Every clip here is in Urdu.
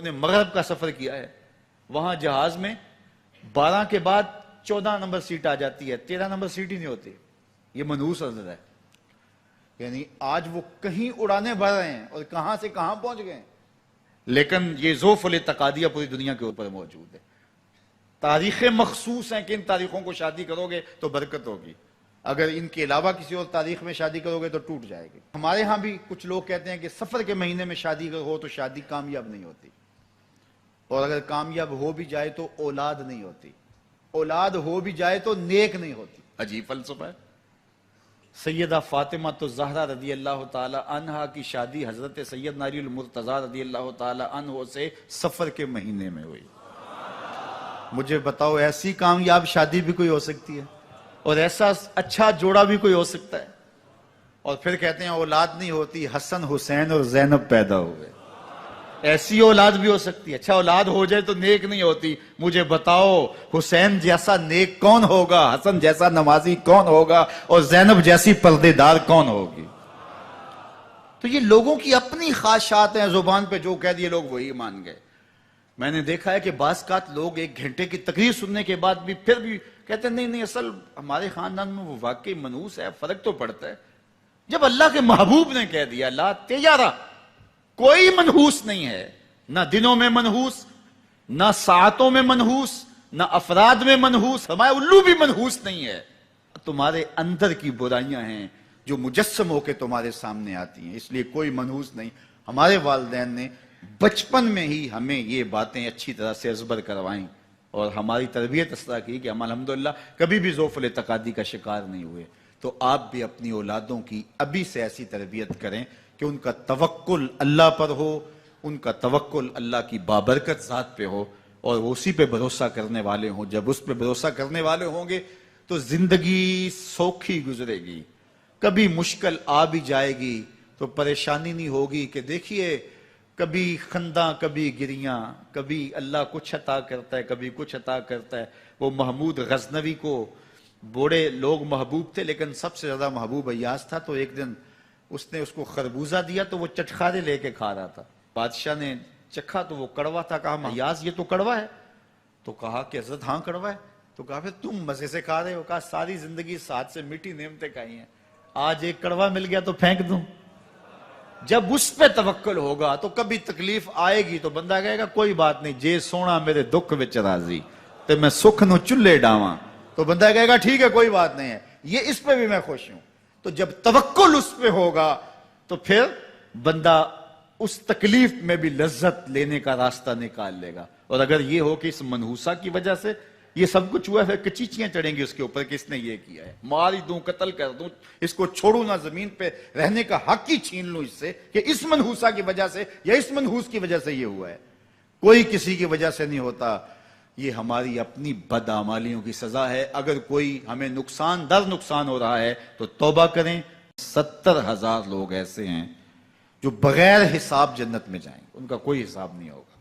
نے مغرب کا سفر کیا ہے، وہاں جہاز میں 12 کے بعد 14 نمبر سیٹ آ جاتی ہے، 13 نمبر سیٹ ہی نہیں ہوتی. یہ منحوس عدد ہے. یعنی آج وہ کہیں اڑانے بھر رہے ہیں اور کہاں سے کہاں پہنچ گئے ہیں، لیکن یہ ذوف الاعتقادیہ پوری دنیا کے اوپر موجود ہے. تاریخیں مخصوص ہیں کہ ان تاریخوں کو شادی کرو گے تو برکت ہوگی، اگر ان کے علاوہ کسی اور تاریخ میں شادی کرو گے تو ٹوٹ جائے گی. ہمارے ہاں بھی کچھ لوگ کہتے ہیں کہ سفر کے مہینے میں شادی ہو تو شادی کامیاب نہیں ہوتی، اور اگر کامیاب ہو بھی جائے تو اولاد نہیں ہوتی، اولاد ہو بھی جائے تو نیک نہیں ہوتی. عجیب فلسفہ ہے. سیدہ فاطمہ تو زہرا رضی اللہ تعالی عنہا کی شادی حضرت سیدنا علی المرتضیٰ رضی اللہ تعالی عنہ سے سفر کے مہینے میں ہوئی. مجھے بتاؤ ایسی کامیاب شادی بھی کوئی ہو سکتی ہے، اور ایسا اچھا جوڑا بھی کوئی ہو سکتا ہے؟ اور پھر کہتے ہیں اولاد نہیں ہوتی، حسن حسین اور زینب پیدا ہوئے. ایسی اولاد بھی ہو سکتی ہے. اچھا اولاد ہو جائے تو نیک نہیں ہوتی. مجھے بتاؤ حسین جیسا نیک کون ہوگا، حسن جیسا نمازی کون ہوگا، اور زینب جیسی پردے دار کون ہوگی؟ تو یہ لوگوں کی اپنی خواہشات ہیں، زبان پہ جو کہہ دیے لوگ وہی مان گئے. میں نے دیکھا ہے کہ بعض اوقات لوگ 1 گھنٹے کی تقریر سننے کے بعد بھی پھر بھی کہتے ہیں نہیں اصل ہمارے خاندان میں وہ واقعی منحوس ہے، فرق تو پڑتا ہے. جب اللہ کے محبوب نے کہہ دیا لا تیارہ، کوئی منحوس نہیں ہے، نہ دنوں میں منحوس، نہ ساعتوں میں منحوس، نہ افراد میں منحوس، ہمارے الو بھی منحوس نہیں ہے. تمہارے اندر کی برائیاں ہیں جو مجسم ہو کے تمہارے سامنے آتی ہیں، اس لیے کوئی منحوس نہیں. ہمارے والدین نے بچپن میں ہی ہمیں یہ باتیں اچھی طرح سے ازبر کروائیں اور ہماری تربیت اس طرح کی کہ ہم الحمدللہ کبھی بھی ذوف الاعتقادی کا شکار نہیں ہوئے. تو آپ بھی اپنی اولادوں کی ابھی سے ایسی تربیت کریں کہ ان کا توکل اللہ پر ہو، ان کا توکل اللہ کی بابرکت ذات پہ ہو، اور وہ اسی پہ بھروسہ کرنے والے ہوں. جب اس پہ بھروسہ کرنے والے ہوں گے تو زندگی سوکھی گزرے گی. کبھی مشکل آ بھی جائے گی تو پریشانی نہیں ہوگی کہ دیکھیے کبھی خنداں کبھی گریاں، کبھی اللہ کچھ عطا کرتا ہے کبھی کچھ عطا کرتا ہے. وہ محمود غزنوی کو بوڑھے لوگ محبوب تھے، لیکن سب سے زیادہ محبوب ایاز تھا. تو ایک دن اس نے اس کو خربوزہ دیا تو وہ چٹخارے لے کے کھا رہا تھا. بادشاہ نے چکھا تو وہ کڑوا تھا. کہا ایاز یہ تو کڑوا ہے. تو کہا کہ حضرت ہاں کڑوا ہے. تو کہا پھر تم مزے سے کھا رہے ہو. کہا ساری زندگی ساتھ سے میٹھی نعمتیں کھائی ہیں، آج ایک کڑوا مل گیا تو پھینک دوں. جب اس پہ توکل ہوگا تو کبھی تکلیف آئے گی تو بندہ کہے گا کوئی بات نہیں، جے سونا میرے دکھ وچ راضی تے میں سکھ نو چلے ڈاواں. تو بندہ کہے گا ٹھیک ہے کوئی بات نہیں ہے، یہ اس پہ بھی میں خوش ہوں. تو جب توکل اس پہ ہوگا تو پھر بندہ اس تکلیف میں بھی لذت لینے کا راستہ نکال لے گا. اور اگر یہ ہو کہ اس منحوسہ کی وجہ سے یہ سب کچھ ہوا ہے، پھر کچیچیاں چڑھیں گی اس کے اوپر کہ اس نے یہ کیا ہے، مار ہی دوں قتل کر دوں، اس کو چھوڑوں نہ، زمین پہ رہنے کا حق ہی چھین لوں اس سے کہ اس منحوسہ کی وجہ سے یا اس منحوس کی وجہ سے یہ ہوا ہے. کوئی کسی کی وجہ سے نہیں ہوتا. یہ ہماری اپنی بدعمالیوں کی سزا ہے. اگر کوئی ہمیں نقصان در نقصان ہو رہا ہے تو توبہ کریں. 70,000 لوگ ایسے ہیں جو بغیر حساب جنت میں جائیں گے، ان کا کوئی حساب نہیں ہوگا.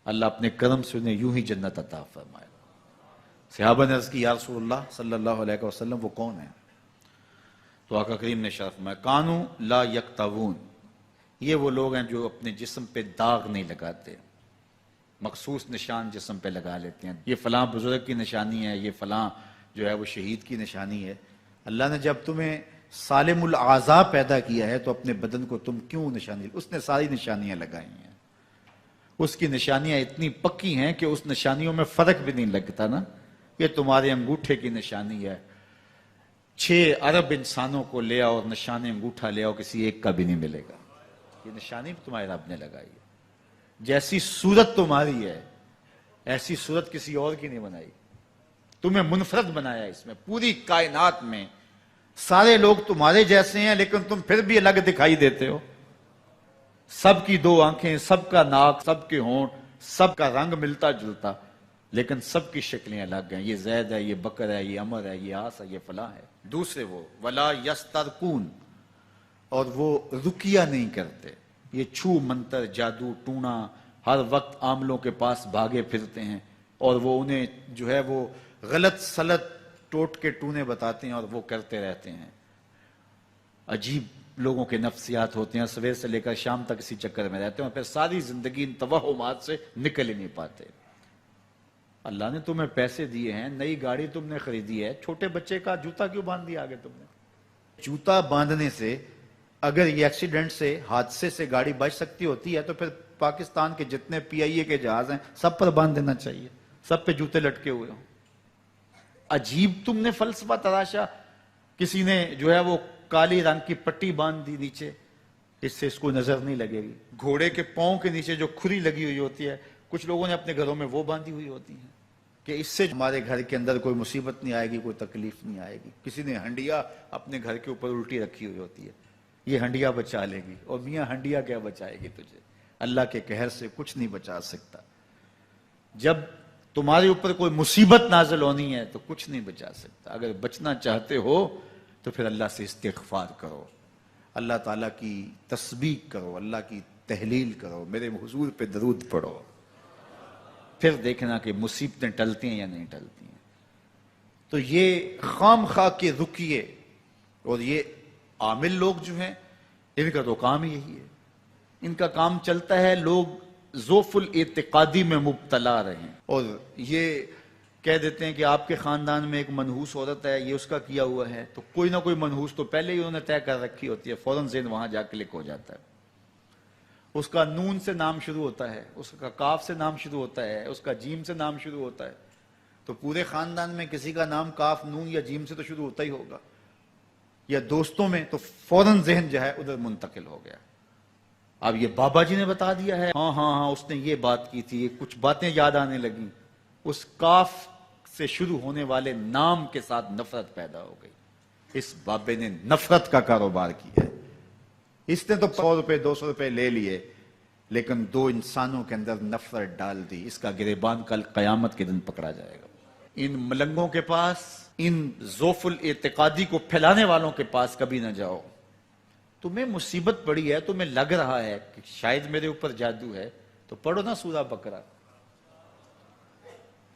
اللہ اپنے کرم سے انہیں یوں ہی جنت عطا فرمائے. صحابہ نے عرض کی یا رسول اللہ صلی اللہ علیہ وسلم وہ کون ہیں؟ تو آقا کریم نے شرف میں کانو لا یکتوون، یہ وہ لوگ ہیں جو اپنے جسم پہ داغ نہیں لگاتے، مخصوص نشان جسم پہ لگا لیتے ہیں. یہ فلاں بزرگ کی نشانی ہے، یہ فلاں جو ہے وہ شہید کی نشانی ہے. اللہ نے جب تمہیں سالم الاعضاء پیدا کیا ہے تو اپنے بدن کو تم کیوں نشانی؟ اس نے ساری نشانیاں لگائی ہیں. اس کی نشانیاں اتنی پکی ہیں کہ اس نشانیوں میں فرق بھی نہیں لگتا نا. یہ تمہارے انگوٹھے کی نشانی ہے. 6 ارب انسانوں کو لے آؤ اور نشان انگوٹھا لے آؤ، کسی ایک کا بھی نہیں ملے گا. یہ نشانی بھی تمہارے رب نے لگائی ہے. جیسی صورت تمہاری ہے ایسی صورت کسی اور کی نہیں بنائی. تمہیں منفرد بنایا اس میں. پوری کائنات میں سارے لوگ تمہارے جیسے ہیں لیکن تم پھر بھی الگ دکھائی دیتے ہو. سب کی 2 آنکھیں، سب کا ناک، سب کے ہونٹ، سب کا رنگ ملتا جلتا، لیکن سب کی شکلیں الگ ہیں. یہ زید ہے، یہ بکر ہے، یہ عمر ہے، یہ آس ہے، یہ فلاں ہے. دوسرے وہ ولا یسترقون، اور وہ رکیہ نہیں کرتے. یہ چھو منتر جادو ٹونا ہر وقت عاملوں کے پاس بھاگے پھرتے ہیں، اور وہ انہیں جو ہے وہ غلط سلط ٹوٹ کے ٹونے بتاتے ہیں اور وہ کرتے رہتے ہیں. عجیب لوگوں کے نفسیات ہوتے ہیں، صبح سے لے کر شام تک اسی چکر میں رہتے ہیں اور پھر ساری زندگی ان توہمات سے نکل ہی نہیں پاتے۔ اللہ نے تمہیں پیسے دیے ہیں، نئی گاڑی تم نے خریدی ہے، چھوٹے بچے کا جوتا کیوں باندھ دیا آگے تم نے؟ جوتا باندھنے سے اگر یہ ایکسیڈنٹ سے، حادثے سے گاڑی بچ سکتی ہوتی ہے تو پھر پاکستان کے جتنے پی آئی اے کے جہاز ہیں سب پر باندھ دینا چاہیے، سب پہ جوتے لٹکے ہوئے ہوں۔ عجیب تم نے فلسفہ تراشا، کسی نے جو ہے وہ کالی رنگ کی پٹی باندھ دی نیچے، اس سے اس کو نظر نہیں لگے گی۔ گھوڑے کے پاؤں کے نیچے جو کھری لگی ہوئی ہوتی ہے، کچھ لوگوں نے اپنے گھروں میں وہ باندھی ہوئی ہوتی ہیں کہ اس سے ہمارے گھر کے اندر کوئی مصیبت نہیں آئے گی، کوئی تکلیف نہیں آئے گی۔ کسی نے ہنڈیا اپنے گھر کے اوپر الٹی رکھی ہوئی ہوتی ہے، یہ ہنڈیا بچا لے گی، اور میاں ہنڈیا کیا بچائے گی تجھے؟ اللہ کے قہر سے کچھ نہیں بچا سکتا۔ جب تمہارے اوپر کوئی مصیبت نازل ہونی ہے تو کچھ نہیں بچا سکتا۔ اگر بچنا چاہتے ہو تو پھر اللہ سے استغفار کرو، اللہ تعالیٰ کی تسبیح کرو، اللہ کی تحلیل کرو، میرے حضور پہ درود پڑھو، پھر دیکھنا کہ مصیبتیں ٹلتی ہیں یا نہیں ٹلتی ہیں۔ تو یہ خام خواہ کے رکیے، اور یہ عامل لوگ جو ہیں ان کا تو کام ہی یہی ہے، ان کا کام چلتا ہے لوگ ذوف الاعتقادی میں مبتلا رہیں، اور یہ کہہ دیتے ہیں کہ آپ کے خاندان میں ایک منحوس عورت ہے، یہ اس کا کیا ہوا ہے، تو کوئی نہ کوئی منحوس تو پہلے ہی انہوں نے طے کر رکھی ہوتی ہے، فوراً ذہن وہاں جا کلک ہو جاتا ہے۔ اس کا نون سے نام شروع ہوتا ہے، اس کا کاف سے نام شروع ہوتا ہے، اس کا جیم سے نام شروع ہوتا ہے، تو پورے خاندان میں کسی کا نام کاف، نون یا جیم سے تو شروع ہوتا ہی ہوگا، یا دوستوں میں، تو فوراً ذہن جو ہے ادھر منتقل ہو گیا۔ اب یہ بابا جی نے بتا دیا ہے، ہاں ہاں ہاں اس نے یہ بات کی تھی، کچھ باتیں یاد آنے لگیں، اس کاف سے شروع ہونے والے نام کے ساتھ نفرت پیدا ہو گئی۔ اس بابے نے نفرت کا کاروبار کیا ہے، اس نے تو 100 روپے 200 روپے لے لیے، لیکن دو انسانوں کے اندر نفرت ڈال دی، اس کا گریبان کل قیامت کے دن پکڑا جائے گا۔ ان ملنگوں کے پاس، ان ذوف الاعتقادی کو پھیلانے والوں کے پاس کبھی نہ جاؤ۔ تمہیں مصیبت پڑی ہے، تمہیں لگ رہا ہے کہ شاید میرے اوپر جادو ہے، تو پڑھو نا سورہ بقرہ،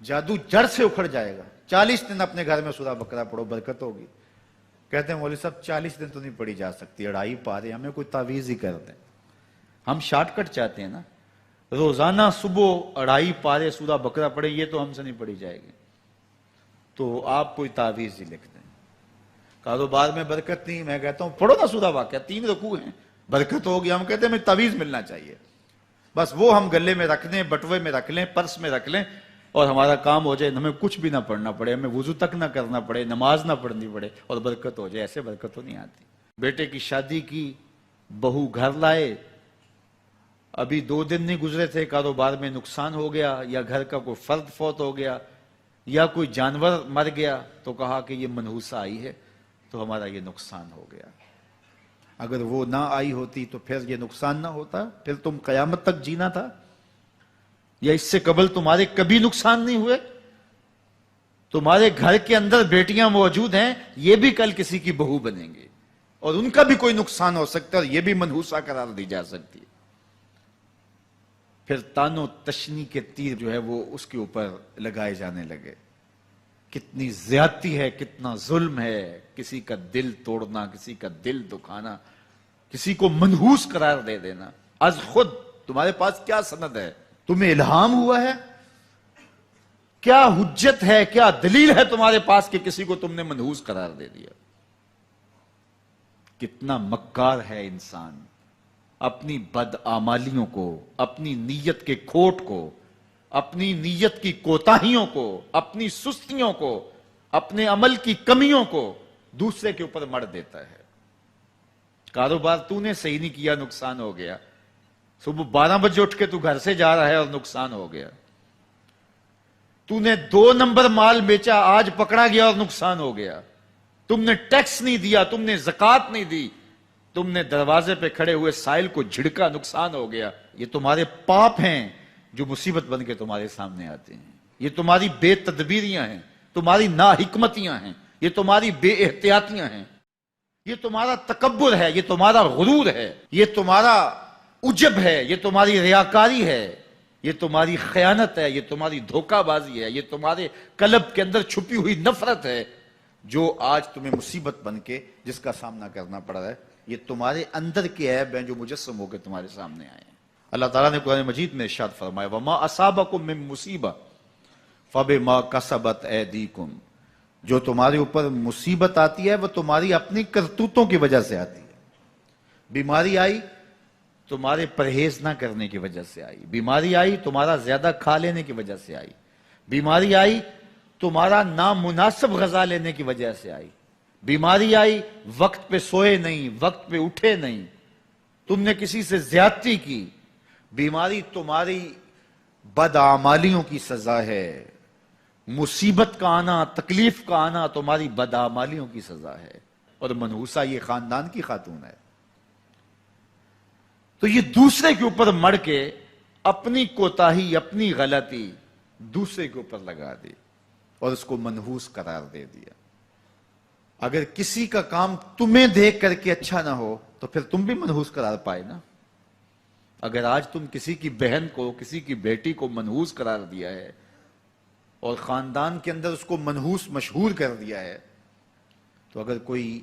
جادو جڑ سے اکھڑ جائے گا۔ 40 دن اپنے گھر میں سورہ بقرہ پڑھو، برکت ہوگی۔ کہتے ہیں مولوی صاحب 40 دن تو نہیں پڑھی جا سکتی، 2.5 پارے، ہمیں کوئی تعویذ ہی کر دیں۔ ہم شارٹ کٹ چاہتے ہیں نا، روزانہ صبح 2.5 پارے سورہ بقرہ پڑھے، یہ تو ہم سے نہیں پڑھی جائے گی، تو آپ کوئی تعویذ ہی لکھ دیں۔ کاروبار میں برکت نہیں، میں کہتا ہوں پڑھو نا سورہ واقعہ، 3 رکوع ہیں، برکت ہوگی۔ ہم کہتے ہیں ہمیں تعویذ ملنا چاہیے، بس وہ ہم گلے میں رکھ لیں، بٹوے میں رکھ لیں، پرس میں رکھ لیں، اور ہمارا کام ہو جائے، ہمیں کچھ بھی نہ پڑھنا پڑے، ہمیں وضو تک نہ کرنا پڑے، نماز نہ پڑھنی پڑے، اور برکت ہو جائے۔ ایسے برکت تو نہیں آتی۔ بیٹے کی شادی کی، بہو گھر لائے، ابھی 2 دن نہیں گزرے تھے، کاروبار میں نقصان ہو گیا، یا گھر کا کوئی فرد فوت ہو گیا، یا کوئی جانور مر گیا، تو کہا کہ یہ منحوسہ آئی ہے تو ہمارا یہ نقصان ہو گیا۔ اگر وہ نہ آئی ہوتی تو پھر یہ نقصان نہ ہوتا، پھر تم قیامت تک جینا تھا، یا اس سے قبل تمہارے کبھی نقصان نہیں ہوئے؟ تمہارے گھر کے اندر بیٹیاں موجود ہیں، یہ بھی کل کسی کی بہو بنیں گے، اور ان کا بھی کوئی نقصان ہو سکتا ہے، اور یہ بھی منحوسہ قرار دی جا سکتی ہے۔ پھر تانو تشنی کے تیر جو ہے وہ اس کے اوپر لگائے جانے لگے۔ کتنی زیادتی ہے، کتنا ظلم ہے، کسی کا دل توڑنا، کسی کا دل دکھانا، کسی کو منحوس قرار دے دینا۔ از خود تمہارے پاس کیا سند ہے؟ تمہیں الہام ہوا ہے؟ کیا حجت ہے، کیا دلیل ہے تمہارے پاس کہ کسی کو تم نے منحوس قرار دے دیا؟ کتنا مکار ہے انسان، اپنی بدعمالیوں کو، اپنی نیت کے کھوٹ کو، اپنی نیت کی کوتاہیوں کو، اپنی سستیوں کو، اپنے عمل کی کمیوں کو دوسرے کے اوپر مڑ دیتا ہے۔ کاروبار تو نے صحیح نہیں کیا، نقصان ہو گیا۔ صبح 12 بجے اٹھ کے تو گھر سے جا رہا ہے اور نقصان ہو گیا۔ تو نے 2 نمبر مال بیچا، آج پکڑا گیا اور نقصان ہو گیا۔ تم نے ٹیکس نہیں دیا، تم نے زکوٰۃ نہیں دی، تم نے دروازے پہ کھڑے ہوئے سائل کو جھڑکا، نقصان ہو گیا۔ یہ تمہارے پاپ ہیں جو مصیبت بن کے تمہارے سامنے آتے ہیں، یہ تمہاری بے تدبیریاں ہیں، تمہاری ناحکمتیاں ہیں، یہ تمہاری بے احتیاطیاں ہیں، یہ تمہارا تکبر ہے، یہ تمہارا غرور ہے، یہ تمہارا عجب ہے، یہ تمہاری ریاکاری ہے، یہ تمہاری خیانت ہے، یہ تمہاری دھوکہ بازی ہے، یہ تمہارے قلب کے اندر چھپی ہوئی نفرت ہے، جو آج تمہیں مصیبت بن کے جس کا سامنا کرنا پڑ رہا ہے۔ یہ تمہارے اندر کے عیب ہیں جو مجسم ہو کے تمہارے سامنے آئے ہیں۔ اللہ تعالیٰ نے قرآن مجید میں ارشاد فرمایا وما اصابکم من مصیبہ فبما کسبت ایدیکم، جو تمہارے اوپر مصیبت آتی ہے وہ تمہاری اپنی کرتوتوں کی وجہ سے آتی ہے۔ بیماری آئی تمہارے پرہیز نہ کرنے کی وجہ سے آئی، بیماری آئی تمہارا زیادہ کھا لینے کی وجہ سے آئی، بیماری آئی تمہارا نامناسب غذا لینے کی وجہ سے آئی، بیماری آئی وقت پہ سوئے نہیں، وقت پہ اٹھے نہیں، تم نے کسی سے زیادتی کی، بیماری تمہاری بدعمالیوں کی سزا ہے، مصیبت کا آنا، تکلیف کا آنا تمہاری بدعمالیوں کی سزا ہے۔ اور منحوسہ یہ خاندان کی خاتون ہے، تو یہ دوسرے کے اوپر مڑ کے اپنی کوتاہی، اپنی غلطی دوسرے کے اوپر لگا دی اور اس کو منحوس قرار دے دیا۔ اگر کسی کا کام تمہیں دیکھ کر کے اچھا نہ ہو تو پھر تم بھی منحوس قرار پائے نا۔ اگر آج تم کسی کی بہن کو، کسی کی بیٹی کو منحوس قرار دیا ہے اور خاندان کے اندر اس کو منحوس مشہور کر دیا ہے، تو اگر کوئی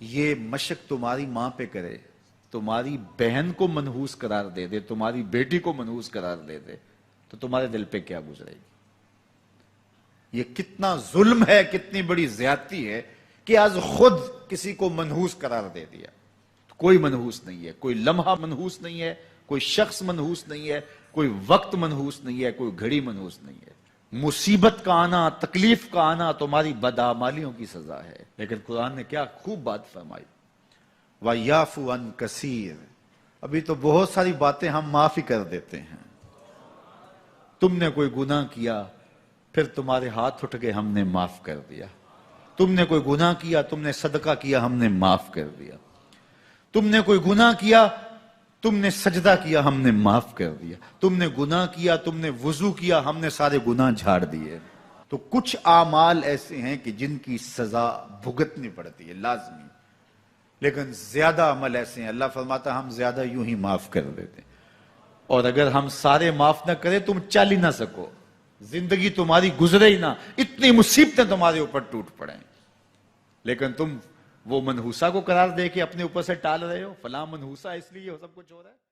یہ مشق تمہاری ماں پہ کرے، تمہاری بہن کو منحوس قرار دے دے، تمہاری بیٹی کو منحوس قرار دے دے، تو تمہارے دل پہ کیا گزرے گی؟ یہ کتنا ظلم ہے، کتنی بڑی زیادتی ہے کہ آج خود کسی کو منحوس قرار دے دیا۔ کوئی منحوس نہیں ہے، کوئی لمحہ منحوس نہیں ہے، کوئی شخص منحوس نہیں ہے، کوئی وقت منحوس نہیں ہے، کوئی گھڑی منحوس نہیں ہے۔ مصیبت کا آنا، تکلیف کا آنا تمہاری بدعمالیوں کی سزا ہے۔ لیکن قرآن نے کیا خوب بات فرمائی، وَيَعْفُو عَنْ كَثِيرٍ، ابھی تو بہت ساری باتیں ہم معاف ہی کر دیتے ہیں۔ تم نے کوئی گناہ کیا، پھر تمہارے ہاتھ اٹھ کے ہم نے معاف کر دیا۔ تم نے کوئی گناہ کیا، تم نے صدقہ کیا، ہم نے معاف کر دیا۔ تم نے کوئی گناہ کیا، تم نے سجدہ کیا، ہم نے معاف کر دیا۔ تم نے گناہ کیا، تم نے وضو کیا، ہم نے سارے گناہ جھاڑ دیے۔ تو کچھ اعمال ایسے ہیں کہ جن کی سزا بھگتنی پڑتی ہے لازمی، لیکن زیادہ عمل ایسے ہیں اللہ فرماتا ہم زیادہ یوں ہی معاف کر دیتے ہیں۔ اور اگر ہم سارے معاف نہ کریں تم چل ہی نہ سکو، زندگی تمہاری گزرے ہی نہ، اتنی مصیبتیں تمہارے اوپر ٹوٹ پڑیں، لیکن تم وہ منحوسہ کو قرار دے کے اپنے اوپر سے ٹال رہے ہو، فلاں منحوسہ اس لیے سب کچھ ہو رہا ہے۔